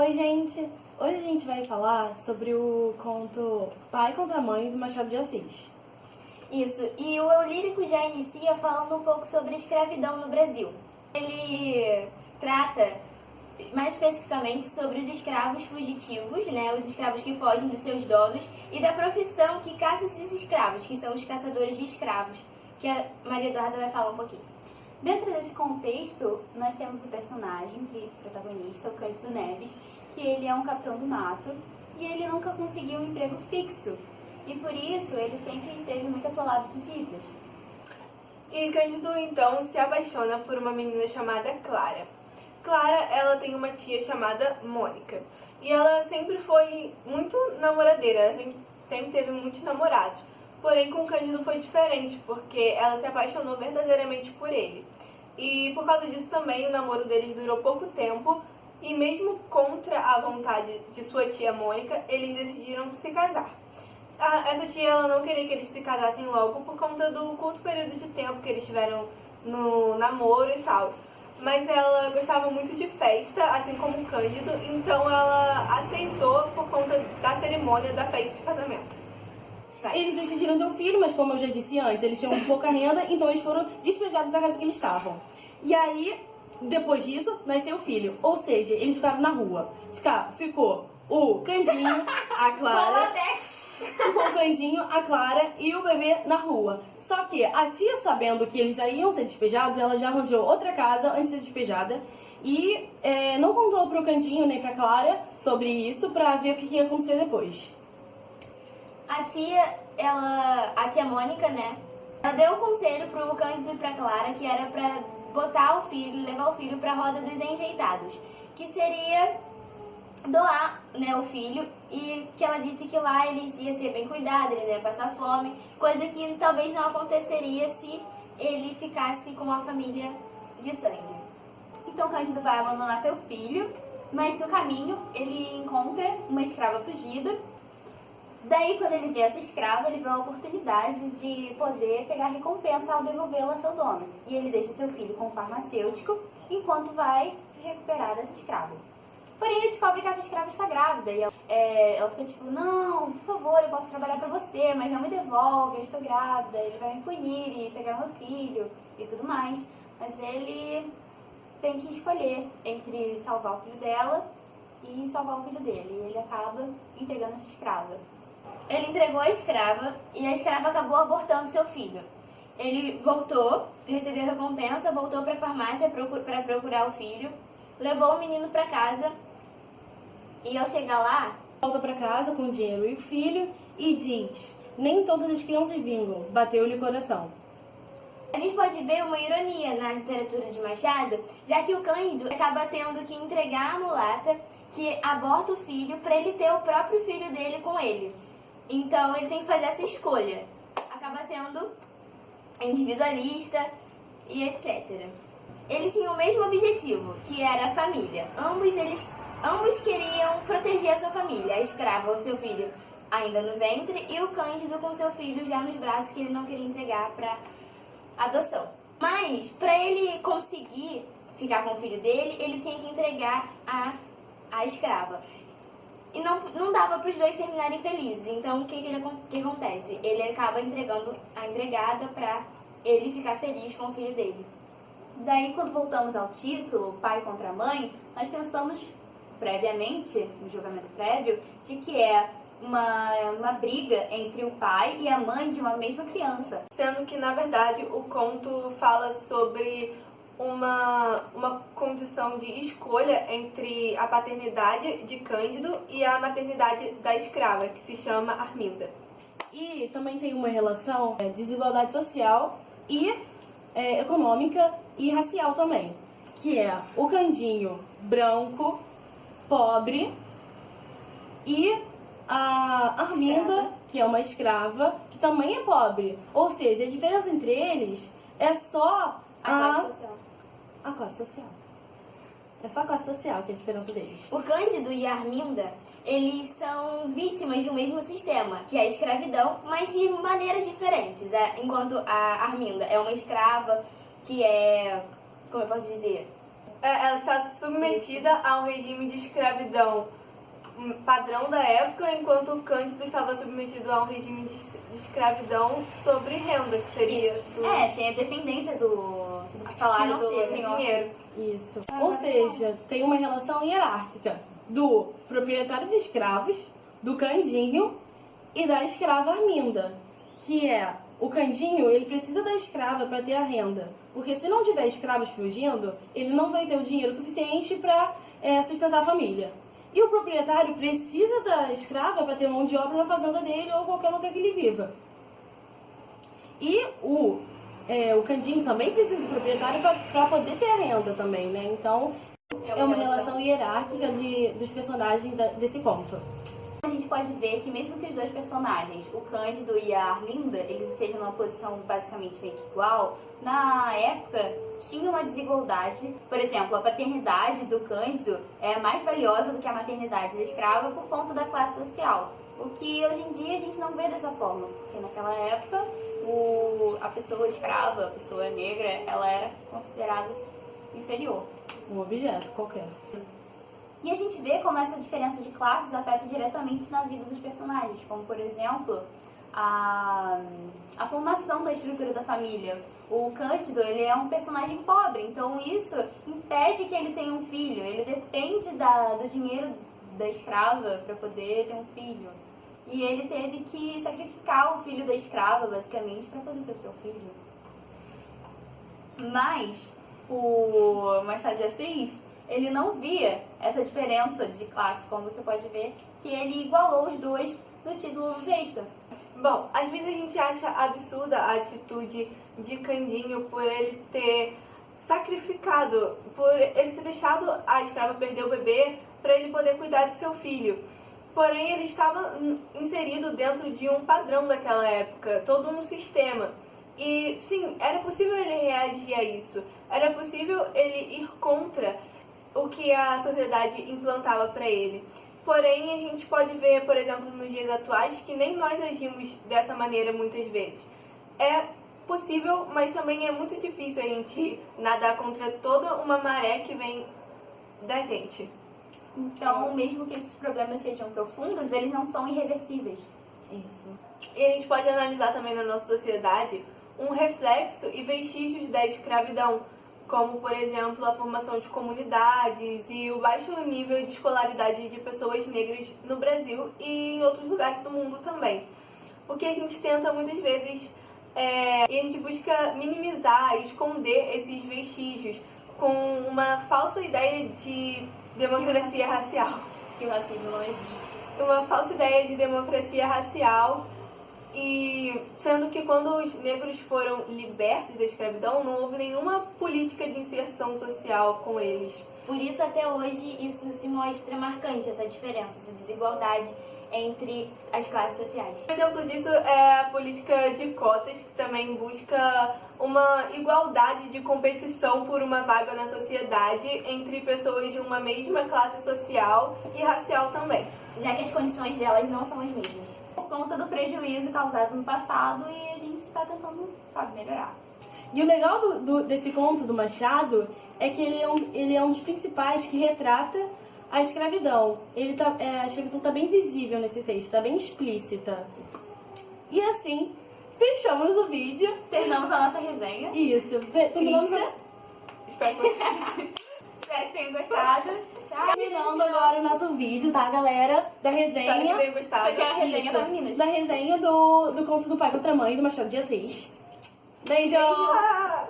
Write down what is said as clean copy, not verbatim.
Oi, gente! Hoje a gente vai falar sobre o conto Pai contra Mãe, do Machado de Assis. Isso, e o Eu Lírico já inicia falando um pouco sobre a escravidão no Brasil. Ele trata mais especificamente sobre os escravos fugitivos, né, os escravos que fogem dos seus donos, e da profissão que caça esses escravos, que são os caçadores de escravos, que a Maria Eduarda vai falar um pouquinho. Dentro desse contexto, nós temos o personagem protagonista, o Cândido Neves, que ele é um capitão do mato e ele nunca conseguiu um emprego fixo. E por isso ele sempre esteve muito atolado de dívidas. E Cândido então se apaixona por uma menina chamada Clara. Clara, ela tem uma tia chamada Mônica. E ela sempre foi muito namoradeira, ela sempre teve muitos namorados. Porém, com Cândido foi diferente, porque ela se apaixonou verdadeiramente por ele. E por causa disso também o namoro deles durou pouco tempo, e mesmo contra a vontade de sua tia Mônica, eles decidiram se casar. Essa tia ela não queria que eles se casassem logo por conta do curto período de tempo que eles tiveram no namoro e tal. Mas ela gostava muito de festa, assim como o Cândido, então ela aceitou por conta da cerimônia da festa de casamento. Eles decidiram ter um filho, mas como eu já disse antes, eles tinham pouca renda, então eles foram despejados da casa que eles estavam. E aí, depois disso, nasceu o filho. Ou seja, eles ficaram na rua. Ficou o Candinho, a Clara... Ficou o Candinho, a Clara e o bebê na rua. Só que a tia, sabendo que eles iam ser despejados, ela já arranjou outra casa antes de ser despejada. E não contou pro Candinho nem pra Clara sobre isso pra ver o que ia acontecer depois. A tia Mônica, né, ela deu o conselho pro Cândido e pra Clara que era pra levar o filho pra roda dos enjeitados, que seria doar, né, o filho, e que ela disse que lá ele ia ser bem cuidado, ele não ia passar fome, coisa que talvez não aconteceria se ele ficasse com uma família de sangue. Então Cândido vai abandonar seu filho, mas no caminho ele encontra uma escrava fugida. Daí, quando ele vê essa escrava, ele vê a oportunidade de poder pegar a recompensa ao devolvê-la a seu dono. E ele deixa seu filho com um farmacêutico, enquanto vai recuperar essa escrava. Porém, ele descobre que essa escrava está grávida. E ela fica tipo, não, por favor, eu posso trabalhar pra você, mas não me devolve, eu estou grávida. Ele vai me punir e pegar meu filho e tudo mais. Mas ele tem que escolher entre salvar o filho dela e salvar o filho dele. E ele acaba entregando essa escrava. Ele entregou a escrava e a escrava acabou abortando seu filho. Ele voltou, recebeu a recompensa, voltou para a farmácia para procurar o filho, levou o menino para casa e ao chegar lá... Volta para casa com o dinheiro e o filho e diz: nem todas as crianças vingam, bateu-lhe o coração. A gente pode ver uma ironia na literatura de Machado, já que o Cândido acaba tendo que entregar a mulata que aborta o filho para ele ter o próprio filho dele com ele. Então ele tem que fazer essa escolha. Acaba sendo individualista e etc. Eles tinham o mesmo objetivo, que era a família. Ambos queriam proteger a sua família, a escrava, o seu filho ainda no ventre, e o Cândido com seu filho já nos braços, que ele não queria entregar para adoção. Mas, para ele conseguir ficar com o filho dele, ele tinha que entregar a escrava. E não dava para os dois terminarem felizes. Então, o que acontece? Ele acaba entregando a empregada para ele ficar feliz com o filho dele. Daí, quando voltamos ao título, Pai contra Mãe, nós pensamos previamente, no julgamento prévio, de que é uma briga entre o pai e a mãe de uma mesma criança. Sendo que, na verdade, o conto fala sobre uma condição de escolha entre a paternidade de Cândido e a maternidade da escrava, que se chama Arminda. E também tem uma relação de desigualdade social e econômica e racial também, que é o Candinho branco, pobre, e a Arminda, que é uma escrava, que também é pobre. Ou seja, a diferença entre eles é só A classe social. A classe social. É só a classe social que é a diferença deles. O Cândido e a Arminda, eles são vítimas de um mesmo sistema, que é a escravidão, mas de maneiras diferentes. Enquanto a Arminda é uma escrava que é, como eu posso dizer, Ela está submetida a um regime de escravidão padrão da época, enquanto o Cândido estava submetido a um regime de escravidão sobre renda, que seria tem a dependência do salário do senhor. dinheiro. Isso. Ou seja, tem uma relação hierárquica do proprietário de escravos, do Candinho e da escrava Arminda, que é o Candinho, ele precisa da escrava para ter a renda, porque se não tiver escravos fugindo, ele não vai ter o dinheiro suficiente para sustentar a família. E o proprietário precisa da escrava para ter mão de obra na fazenda dele ou qualquer lugar que ele viva. E o Candinho também precisa do proprietário para poder ter a renda também, né? Então, é uma relação hierárquica dos personagens desse conto. A gente pode ver que mesmo que os dois personagens, o Cândido e a Arlinda, eles estejam numa posição basicamente meio que igual, na época tinha uma desigualdade. Por exemplo, a paternidade do Cândido é mais valiosa do que a maternidade da escrava por conta da classe social. O que hoje em dia a gente não vê dessa forma, porque naquela época a pessoa escrava, a pessoa negra, ela era considerada inferior. Um objeto qualquer. E a gente vê como essa diferença de classes afeta diretamente na vida dos personagens, como, por exemplo, a formação da estrutura da família. O Cândido, ele é um personagem pobre, então isso impede que ele tenha um filho. Ele depende do dinheiro da escrava para poder ter um filho. E ele teve que sacrificar o filho da escrava, basicamente, para poder ter o seu filho. Mas o Machado de Assis, ele não via essa diferença de classes, como você pode ver, que ele igualou os dois no título do texto. Bom, às vezes a gente acha absurda a atitude de Candinho por ele ter sacrificado, por ele ter deixado a escrava perder o bebê para ele poder cuidar de seu filho. Porém, ele estava inserido dentro de um padrão daquela época, todo um sistema. E sim, era possível ele reagir a isso, era possível ele ir contra o que a sociedade implantava para ele. Porém, a gente pode ver, por exemplo, nos dias atuais, que nem nós agimos dessa maneira muitas vezes. É possível, mas também é muito difícil a gente nadar contra toda uma maré que vem da gente. Então, mesmo que esses problemas sejam profundos, eles não são irreversíveis. Isso. E a gente pode analisar também na nossa sociedade um reflexo e vestígios da escravidão, como, por exemplo, a formação de comunidades e o baixo nível de escolaridade de pessoas negras no Brasil e em outros lugares do mundo também. O que a gente tenta muitas vezes e a gente busca minimizar e esconder esses vestígios com uma falsa ideia de democracia racial. Que o racismo não existe. Uma falsa ideia de democracia racial. E sendo que quando os negros foram libertos da escravidão, não houve nenhuma política de inserção social com eles. Por isso, até hoje, isso se mostra marcante, essa diferença, essa desigualdade entre as classes sociais. Um exemplo disso é a política de cotas, que também busca uma igualdade de competição por uma vaga na sociedade entre pessoas de uma mesma classe social e racial também. Já que as condições delas não são as mesmas. Por conta do prejuízo causado no passado e a gente está tentando, melhorar. E o legal desse conto do Machado é que ele é um dos principais que retrata a escravidão. A escravidão está bem visível nesse texto, está bem explícita. E assim, fechamos o vídeo. Terminamos a nossa resenha. Isso, terminamos. Crítica. Espero que você... Espero que tenham gostado. Tchau. Terminando agora o nosso vídeo, tá, galera? Da Espero que resenha. tenham gostado. Isso aqui é a resenha Isso, das meninas. da resenha do conto do Pai contra a Mãe, do Machado de Assis. Beijo! Ah!